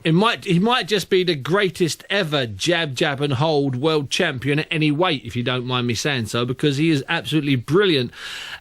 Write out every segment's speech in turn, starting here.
He might just be the greatest ever jab and hold world champion at any weight, if you don't mind me saying so, because he is absolutely brilliant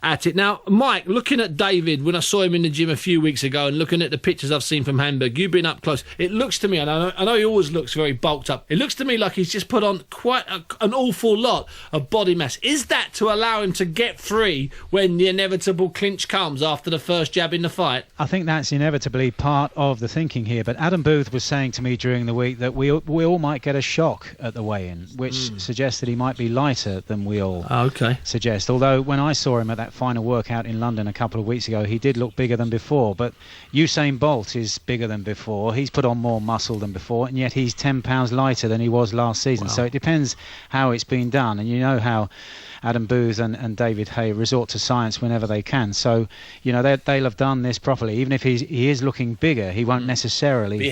at it. Now, Mike, looking at David, when I saw him in the gym a few weeks ago and looking at the pictures I've seen from Hamburg, you've been up close. It looks to me, and I know he always looks very bulked up, it looks to me like he's just put on quite an awful lot of body mass. Is that to allow him to get free when the inevitable clinch comes after the first jab in the fight? I think that's inevitably part of the thinking here, but Adam Booth was saying to me during the week that we all might get a shock at the weigh-in, which suggests that he might be lighter than we all suggest. Although when I saw him at that final workout in London a couple of weeks ago, he did look bigger than before. But Usain Bolt is bigger than before. He's put on more muscle than before, and yet he's 10 pounds lighter than he was last season. Wow. So it depends how it's been done, and you know how Adam Booth and David Haye resort to science whenever they can. So, you know, they'll have done this properly. Even if he is looking bigger, he won't necessarily be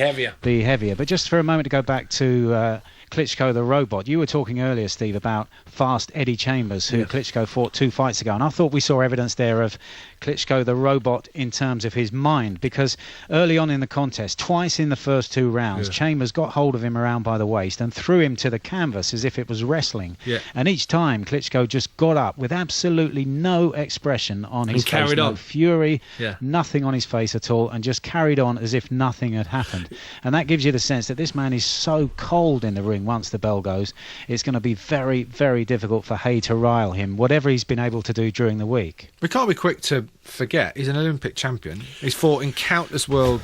heavier. But just for a moment to go back to Klitschko the robot, you were talking earlier, Steve, about fast Eddie Chambers, who Klitschko fought 2 fights ago, and I thought we saw evidence there of Klitschko the robot in terms of his mind, because early on in the contest, twice in the first 2 rounds, Chambers got hold of him around by the waist and threw him to the canvas as if it was wrestling. And each time Klitschko just got up with absolutely no expression on his face, no fury, nothing on his face at all, and just carried on as if nothing had happened. And that gives you the sense that this man is so cold in the ring once the bell goes. It's going to be very, very difficult for Haye to rile him, whatever he's been able to do during the week. We can't be quick to forget he's an Olympic champion. He's fought in countless world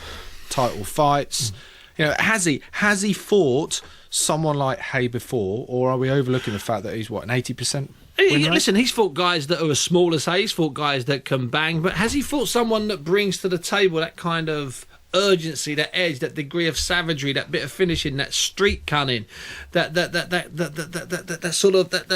title fights. You know, has he fought someone like Haye before, or are we overlooking the fact that he's an 80%? Listen, he's fought guys that are as small as Haye, he's fought guys that can bang, but has he fought someone that brings to the table that kind of urgency, that edge, that degree of savagery, that bit of finishing, that street cunning, that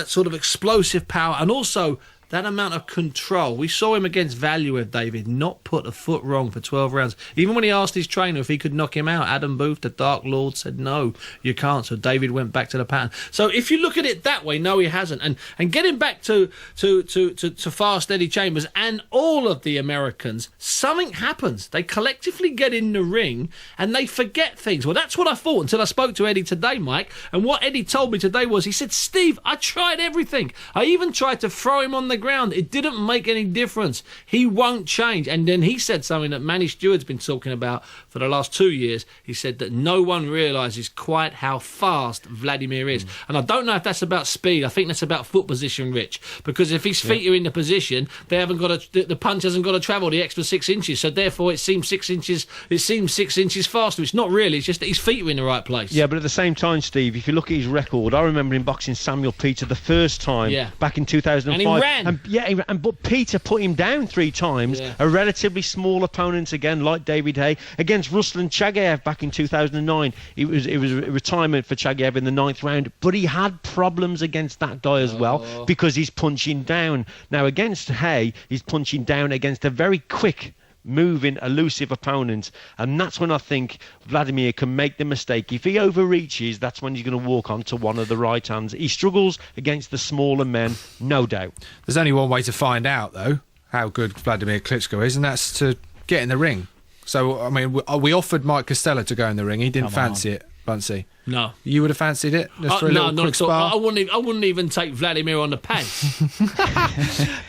sort of explosive power, and also that amount of control? We saw him against Valuev, David, not put a foot wrong for 12 rounds. Even when he asked his trainer if he could knock him out, Adam Booth, the Dark Lord, said, no, you can't. So David went back to the pattern. So if you look at it that way, no, he hasn't. And getting back to fast Eddie Chambers and all of the Americans, something happens. They collectively get in the ring and they forget things. Well, that's what I thought until I spoke to Eddie today, Mike. And what Eddie told me today was, he said, Steve, I tried everything. I even tried to throw him on the ground. It didn't make any difference. He won't change. And then he said something that Manny Stewart's been talking about for the last 2 years. He said that no one realises quite how fast Wladimir is. And I don't know if that's about speed. I think that's about foot position, Rich. Because if his feet are in the position, they haven't got the punch hasn't got to travel the extra 6 inches. So therefore, it seems 6 inches. It seems 6 inches faster. It's not really. It's just that his feet are in the right place. Yeah, but at the same time, Steve, if you look at his record, I remember him boxing Samuel Peter the first time back in 2005. And he ran. But Peter put him down 3 times. A relatively small opponent again, like David Haye, against Ruslan Chagayev back in 2009. It was a retirement for Chagayev in the 9th round, but he had problems against that guy as well, because he's punching down. Now against Haye, he's punching down against a very quick moving, elusive opponent, and that's when I think Wladimir can make the mistake. If he overreaches, that's when he's going to walk onto one of the right hands. He struggles against the smaller men, no doubt. There's only one way to find out, though, how good Wladimir Klitschko is, and that's to get in the ring. So, I mean, we offered Mike Costello to go in the ring. He didn't fancy it, Bunce. No. You would have fancied it? Just for a little quick spar? I wouldn't even take Wladimir on the pads.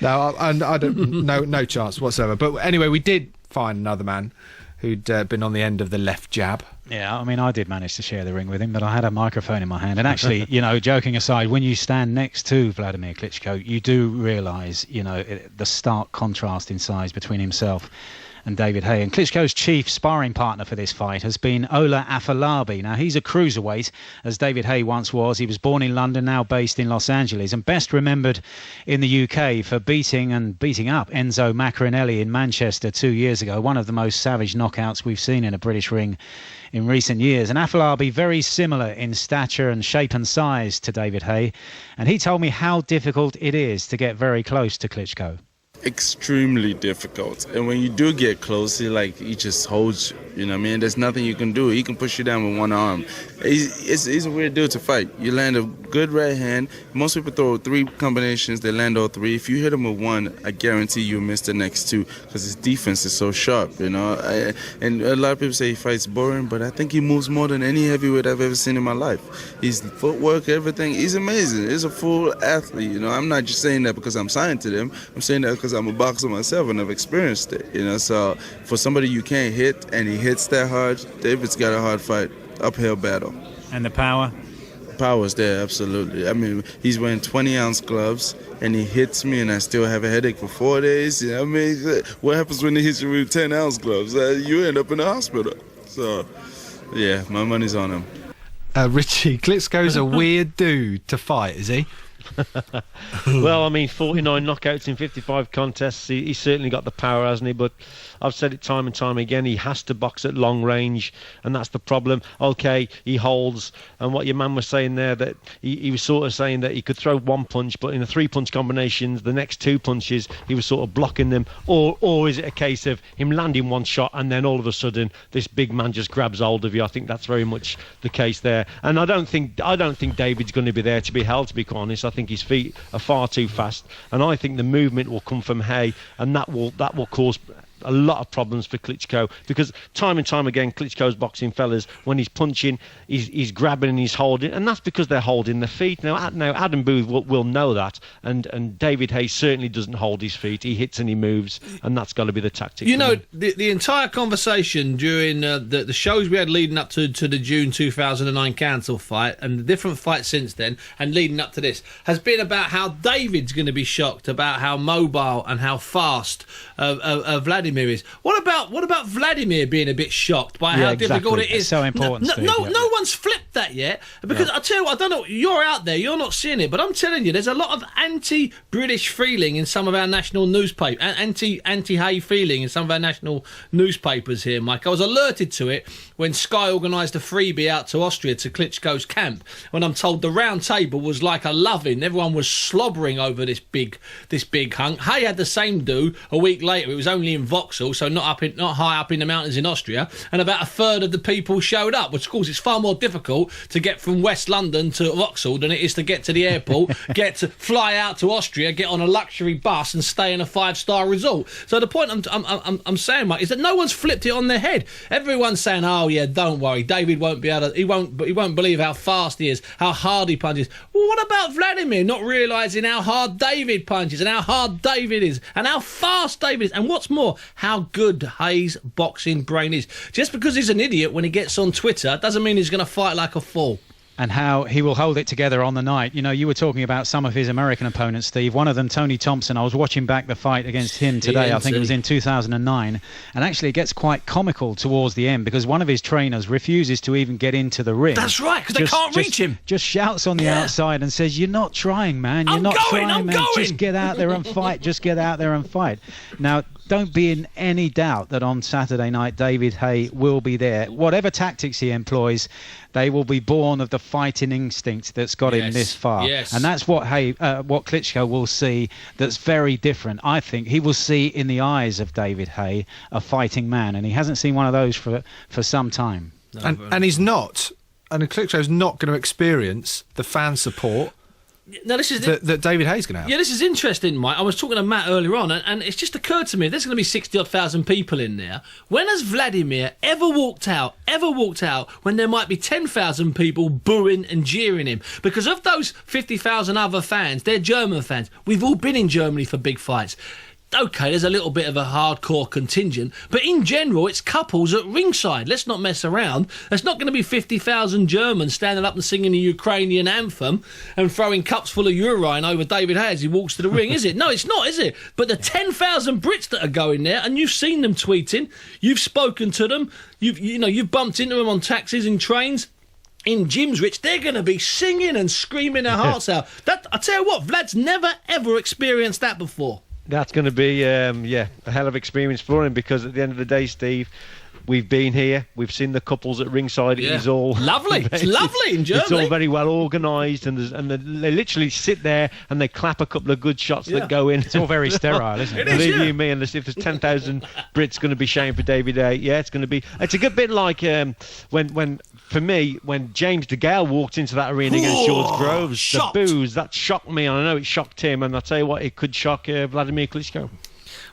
No, I don't. No chance whatsoever. But anyway, we did find another man who'd been on the end of the left jab. Yeah, I mean, I did manage to share the ring with him, but I had a microphone in my hand. And actually, you know, joking aside, when you stand next to Wladimir Klitschko, you do realise, you know, the stark contrast in size between himself and David Haye. And Klitschko's chief sparring partner for this fight has been Ola Afolabi. Now, he's a cruiserweight, as David Haye once was. He was born in London, now based in Los Angeles, and best remembered in the UK for beating up Enzo Maccarinelli in Manchester 2 years ago, one of the most savage knockouts we've seen in a British ring in recent years. And Afolabi, very similar in stature and shape and size to David Haye, and he told me how difficult it is to get very close to Klitschko. extremely difficult. And when you do get close, he just holds you. You know what I mean? There's nothing you can do. He can push you down with one arm. He's a weird dude to fight. You land a good right hand. Most people throw 3 combinations. They land all 3. If you hit him with one, I guarantee you miss the next 2 because his defense is so sharp, you know. And a lot of people say he fights boring, but I think he moves more than any heavyweight I've ever seen in my life. His footwork, everything, he's amazing. He's a full athlete, you know. I'm not just saying that because I'm signed to them. I'm saying that because I'm a boxer myself and I've experienced it, you know. So for somebody you can't hit and he hits that hard, David's got a hard fight, uphill battle. And the power? Power's there, absolutely. I mean, he's wearing 20-ounce gloves, and he hits me, and I still have a headache for 4 days. You know what I mean? What happens when he hits you with 10-ounce gloves? You end up in the hospital. So, yeah, my money's on him. Richie, Klitschko's a weird dude to fight, is he? Well, I mean, 49 knockouts in 55 contests. He's certainly got the power, hasn't he? But I've said it time and time again, he has to box at long range, and that's the problem. Okay, he holds, and what your man was saying there, that he was sort of saying that he could throw one punch, but in the 3-punch combinations, the next 2 punches, he was sort of blocking them. Or is it a case of him landing one shot, and then all of a sudden, this big man just grabs hold of you? I think that's very much the case there. And I don't think David's going to be there to be held, to be quite honest. I think his feet are far too fast, and I think the movement will come from Haye, and that will cause a lot of problems for Klitschko, because time and time again Klitschko's boxing fellas, when he's punching, he's grabbing and he's holding, and that's because they're holding their feet. Now Adam Booth will know that, and David Haye certainly doesn't hold his feet. He hits and he moves, and that's got to be the tactic. You know, the entire conversation during the shows we had leading up to the June 2009 cancel fight, and the different fights since then and leading up to this, has been about how David's going to be shocked about how mobile and how fast Wladimir is. What about Wladimir being a bit shocked by how difficult it is? It's so important. No one's flipped that yet, because I tell you what, I don't know, you're out there, you're not seeing it, but I'm telling you, there's a lot of anti-British feeling in some of our national newspapers, anti-Haye feeling in some of our national newspapers here, Mike. I was alerted to it when Sky organised a freebie out to Austria to Klitschko's camp, when I'm told the round table was like a loving. Everyone was slobbering over this big hunk. Haye had the same do a week later. It was only in Vauxhall, so not high up in the mountains in Austria, and about a third of the people showed up, which of course it's far more difficult to get from West London to Vauxhall than it is to get to the airport, get to fly out to Austria, get on a luxury bus and stay in a 5-star resort. So the point I'm saying, Mike, is that no one's flipped it on their head. Everyone's saying, oh yeah, don't worry, David won't be able to, he won't believe how fast he is, how hard he punches. Well, what about Wladimir not realising how hard David punches and how hard David is and how fast David is, and what's more, how good Haye's boxing brain is. Just because he's an idiot when he gets on Twitter doesn't mean he's going to fight like a fool. And how he will hold it together on the night. You know, you were talking about some of his American opponents, Steve. One of them, Tony Thompson, I was watching back the fight against him today. I think it was in 2009. And actually it gets quite comical towards the end, because one of his trainers refuses to even get into the ring. That's right, because they can't reach him. Just shouts on the outside and says, you're not trying, man. You're not trying, man. Just get out there and fight. Just get out there and fight. Now, don't be in any doubt that on Saturday night David Haye will be there. Whatever tactics he employs, they will be born of the fighting instinct that's got him this far. Yes. And that's what what Klitschko will see that's very different. I think he will see in the eyes of David Haye a fighting man, and he hasn't seen one of those for some time. No, and he's not. And Klitschko's not going to experience the fan support Now, this is that David Haye's going to have. Yeah, this is interesting, Mike. I was talking to Matt earlier on, and it's just occurred to me, there's going to be 60,000 people in there. When has Wladimir ever walked out when there might be 10,000 people booing and jeering him? Because of those 50,000 other fans, they're German fans. We've all been in Germany for big fights. Okay, there's a little bit of a hardcore contingent, but in general, it's couples at ringside. Let's not mess around. There's not going to be 50,000 Germans standing up and singing the Ukrainian anthem and throwing cups full of urine over David Haye as he walks to the ring, is it? No, it's not, is it? But the 10,000 Brits that are going there, and you've seen them tweeting, you've spoken to them, you've bumped into them on taxis and trains, in gyms, Rich, they're going to be singing and screaming their hearts out. I tell you what, Vlad's never, ever experienced that before. That's going to be, a hell of an experience for him, because at the end of the day, Steve, We've been here. We've seen the couples at ringside. Yeah. It's all lovely. It's lovely in Germany. It's all very well organised, and they literally sit there and they clap a couple of good shots that go in. It's all very sterile, isn't it? Believe you me, and if there's 10,000 Brits going to be shouting for David Haye, yeah, it's going to be. It's a good bit like when for me, when James DeGale walked into that arena against George Groves, shocked. the boos, that shocked me, and I know it shocked him, and I'll tell you what, it could shock Wladimir Klitschko.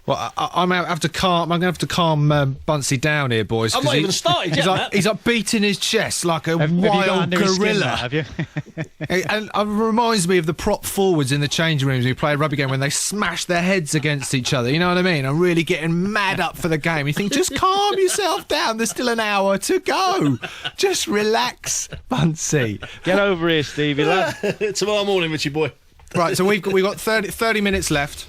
Well, I'm going to have to calm Bunce down here, boys. I've not even started yet, Matt. He's like beating his chest like a wild gorilla. Have you? And it reminds me of the prop forwards in the changing rooms when you play a rugby game when they smash their heads against each other. You know what I mean? I'm really getting mad up for the game. You think, just calm yourself down. There's still an hour to go. Just relax, Buncey. Get over here, Stevie, lad. Tomorrow morning, Richie boy. Right, so we've got 30 minutes left.